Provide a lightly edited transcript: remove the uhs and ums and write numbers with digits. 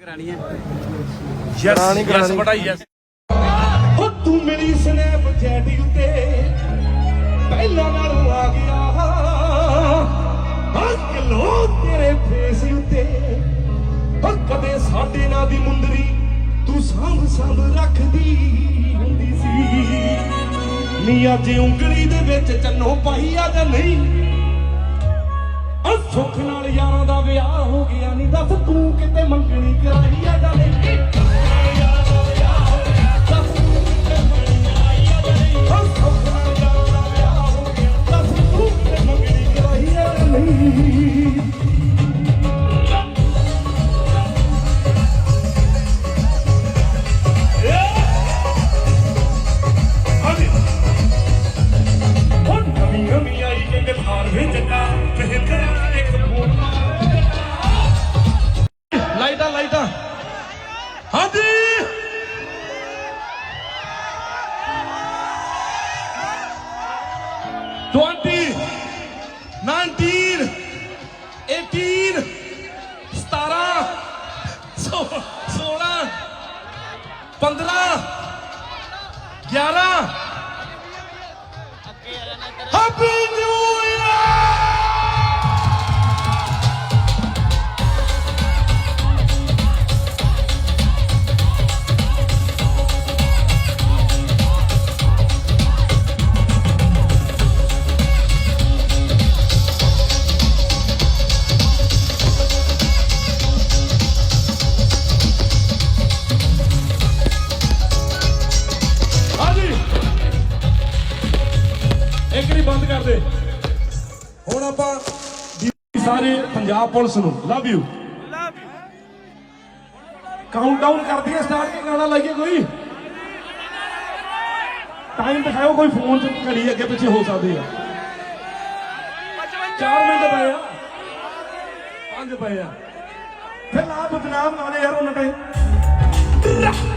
करानी है yes yes बड़ा यस हो तू मेरी स्नैपचैट उत्ते पहला नालों आ गया किलो तेरे फेस उत्ते और कदे साडे नाल दी मुंदरी तू सांभ सांभ रखदी हुंदी सी नी अज उंगली दे विच चन्नो पाई आ जां नहीं और सुख नाल यारां दा विआह हो गया नी दस तू किते मंगनी कराई आ जां नहीं लाइटा लाइटा हाँ जी 20 19 18 17 16 15 11 हैप्पी न्यू ईयर एक बंद कर दे हुण आपां सारे पंजाब पुलिस नूं लव यू काउंट डाउन कर दिए स्टार्ट के गाना लाइए कोई टाइम दिखाओ कोई फोन च घड़ी अगे पिछे हो सकती है 4 मिनट पे आ 5 पे आ फिर आप बदनाम ना ले यार उन्हें टाइम